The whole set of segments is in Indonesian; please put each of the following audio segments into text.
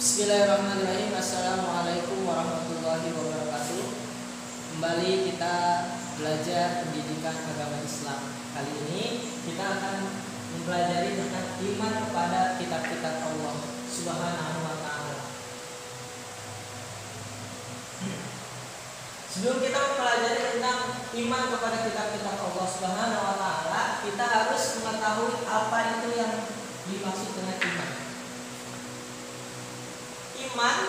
Bismillahirrahmanirrahim. Assalamualaikum warahmatullahi wabarakatuh. Kembali kita belajar pendidikan agama Islam. Kali ini kita akan mempelajari tentang iman kepada kitab-kitab Allah Subhanahu wa ta'ala. Sebelum kita mempelajari tentang iman kepada kitab-kitab Allah Subhanahu wa ta'ala, kita harus mengetahui apa itu yang dimaksud dengan iman. Iman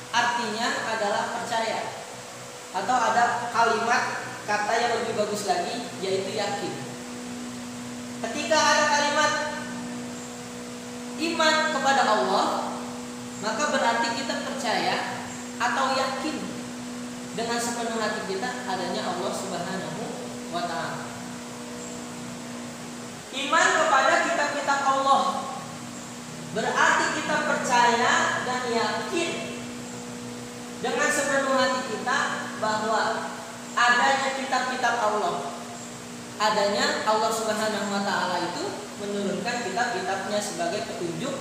artinya adalah percaya, atau ada kalimat kata yang lebih bagus lagi, yaitu yakin. Ketika ada kalimat iman kepada Allah, maka berarti kita percaya atau yakin dengan sepenuh hati kita adanya Allah Subhanahu wa ta'ala. Iman kepada kitab-kitab Allah berarti kita percaya dan yakin dengan sepenuh hati kita bahwa adanya kitab-kitab Allah, adanya Allah Subhanahu wa ta'ala itu menurunkan kitab-kitabnya sebagai petunjuk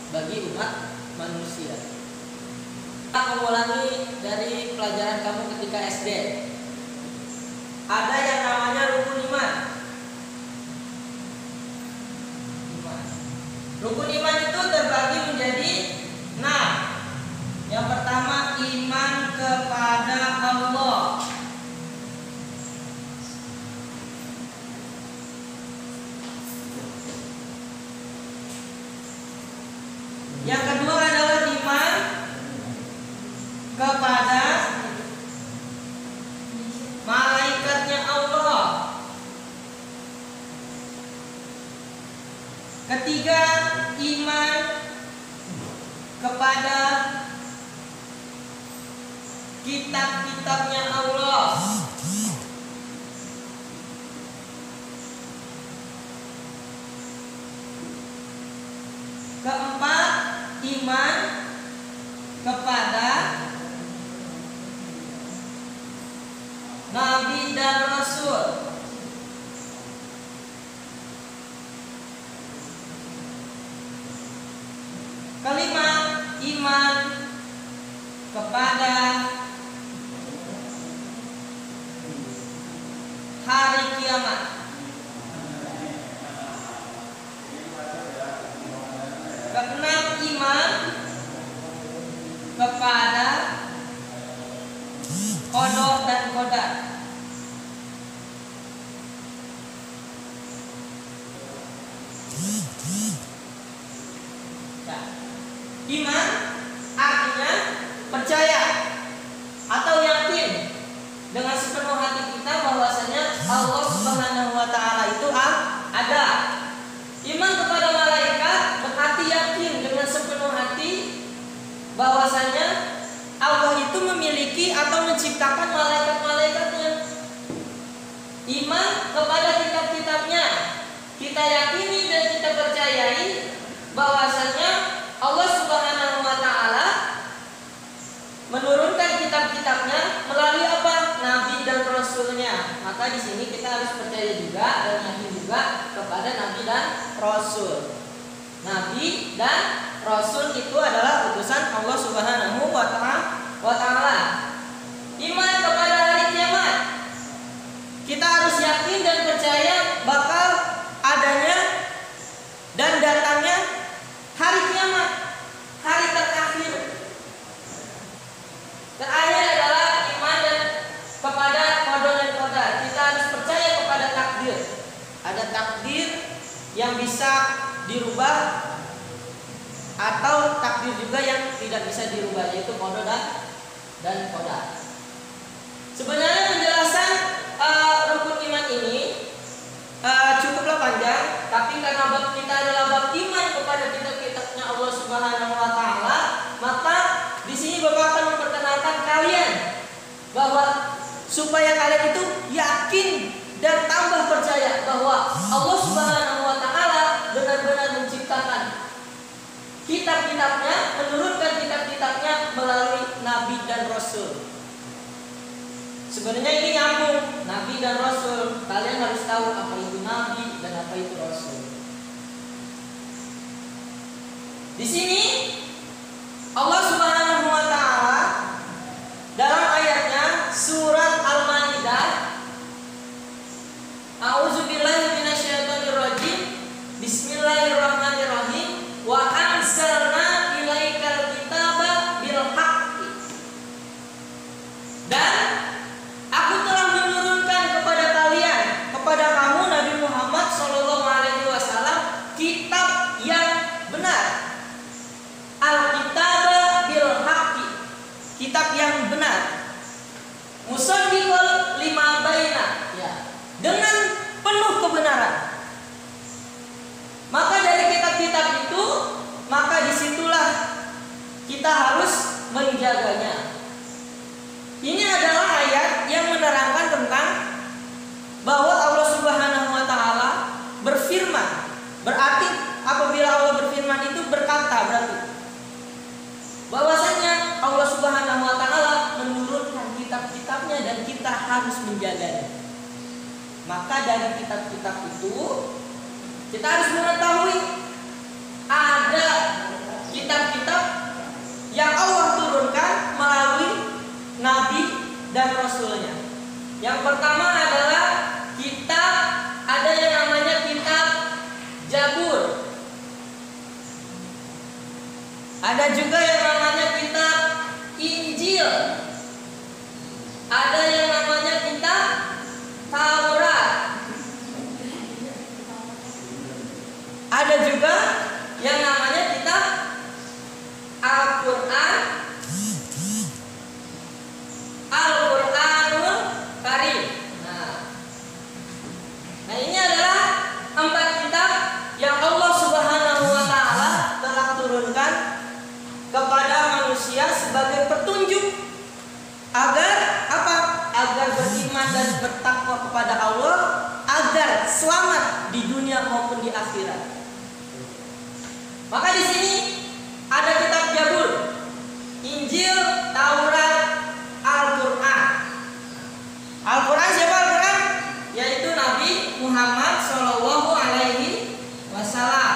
bagi umat manusia. Kita mengulangi dari pelajaran kamu ketika SD. Ada yang namanya rukun iman. Rukun iman itu terbagi menjadi 6. Yang pertama, iman kepada Allah. Yang kedua adalah iman kepada malaikatnya Allah. Ketiga, iman kepada kitab-kitabnya Allah. Keempat, iman kepada Nabi dan Rasul. Kelima, iman kepada hari kiamat. Keenam, iman kepada qada dan qadar. Iman artinya percaya atau yakin dengan sepenuh hati kita bahwasanya Allah Subhanahu wa ta'ala itu ada. Iman kepada malaikat berarti yakin dengan sepenuh hati bahwasanya Allah itu memiliki atau menciptakan malaikat-malaikatnya. Iman kepada kitab-kitabnya, kita yakini dan kita percayai bahwasanya Allah Subhanahu wa ta'ala menurunkan kitab-kitabnya melalui apa? Nabi dan Rasulnya. Maka di sini kita harus percaya juga dan yakin juga kepada Nabi dan Rasul. Nabi dan Rasul itu adalah utusan Allah Subhanahu wa ta'ala. Iman kepada hari kiamat, kita harus yakin dan percaya bakal adanya dan datangnya hari kiamat, hari terakhir. Terakhir adalah iman dan kepada qada dan qadar. Kita harus percaya kepada takdir. Ada takdir yang bisa dirubah atau takdir juga yang tidak bisa dirubah, yaitu qada dan qadar. Sebenarnya penjelasan rukun iman ini cukuplah panjang, tapi karena bab kita adalah bab iman kepada kitab-kitabnya Allah Subhanahu wa ta'ala, maka di sini Bapak akan memperkenalkan kalian bahwa supaya kalian itu yakin dan tambah percaya bahwa Allah Subhanahu wa ta'ala benar-benar menciptakan kitab-kitabnya, menurunkan kitab-kitabnya melalui Nabi dan Rasul. Sebenarnya ini nyambung, Nabi dan Rasul. Kalian harus tahu apa itu Nabi dan apa itu Rasul. Di sini kitab yang benar. Musaddiqal lima baina, ya, dengan penuh kebenaran. Maka dari kitab-kitab itu, maka disitulah kita harus menjaganya. Ini adalah ayat yang menerangkan tentang bahwa Allah Subhanahu wa taala berfirman. Berarti apabila Allah berfirman itu berkata, berarti bahwasanya Allah Subhanahu wa taala menurunkan kitab-kitabnya dan kita harus menjaganya. Maka dari kitab-kitab itu kita harus mengetahui ada kitab-kitab yang Allah turunkan melalui Nabi dan Rasulnya. Yang pertama adalah kitab, ada yang namanya kitab Zabur. Ada juga yang namanya kitab Injil. Ada yang namanya kitab Taurat. Ada juga yang namanya kitab Al-Quran, Al-Quranul Karim. Nah, ini adalah 4 kitab yang Allah Subhanahu wa taala telah turunkan kepada manusia sebagai petunjuk agar apa? Agar beriman dan bertakwa kepada Allah, agar selamat di dunia maupun di akhirat. Maka di sini ada kitab Zabur, Injil, Taurat, Al-Quran. Al-Quran siapa Al-Quran? Yaitu Nabi Muhammad Shallallahu Alaihi Wasallam.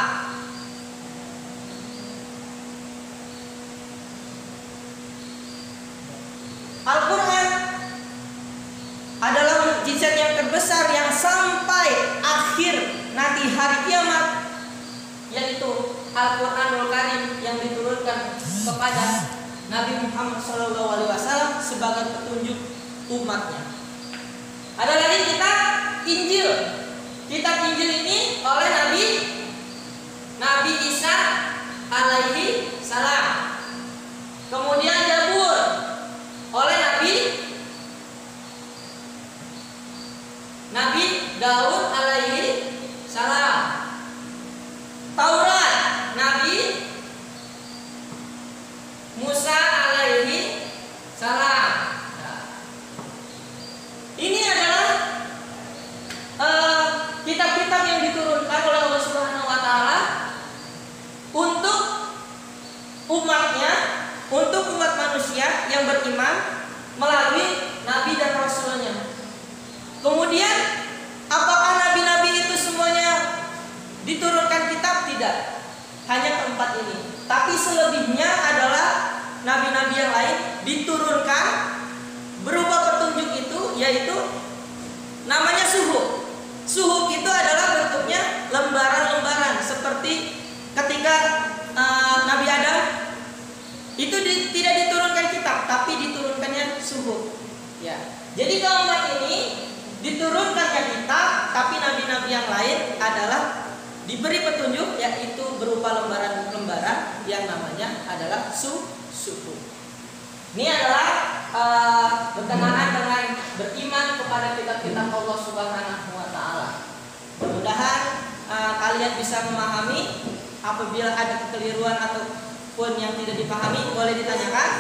Al-Quran adalah mukjizat yang terbesar yang sampai akhir nanti hari kiamat, yaitu Al-Quranul Karim yang diturunkan kepada Nabi Muhammad SAW sebagai petunjuk umatnya. Ada lagi kitab Injil. Kitab Injil ini oleh Nabi Isa alaihi salam. Kemudian Zabur oleh Nabi Daud alaihi salam. Taurat Nabi Musa alaihi salam. Ini adalah kitab-kitab yang diturunkan oleh Allah Subhanahu wa taala untuk umatnya, untuk umat manusia yang beriman melalui nabi dan rasulnya. Kemudian apakah nabi-nabi itu semuanya diturunkan kitab? Tidak. Hanya keempat ini. Tapi selebihnya adalah nabi-nabi yang lain diturunkan berupa petunjuk itu, yaitu namanya suhuf. Suhuf itu adalah bentuknya lembaran-lembaran, seperti ketika Nabi Adam itu tidak diturunkan kitab, tapi diturunkannya suhuf. Ya. Jadi keempat ini diturunkannya kitab, tapi nabi-nabi yang lain adalah diberi petunjuk, yaitu berupa lembaran-lembaran yang namanya adalah suhuf. Ini adalah berkenaan dengan beriman kepada kitab-kitab Allah Subhanahu wa taala. Mudah-mudahan kalian bisa memahami. Apabila ada kekeliruan ataupun yang tidak dipahami, boleh ditanyakan.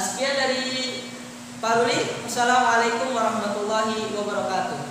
Sekian dari Pak Ruli. Wassalamualaikum warahmatullahi wabarakatuh.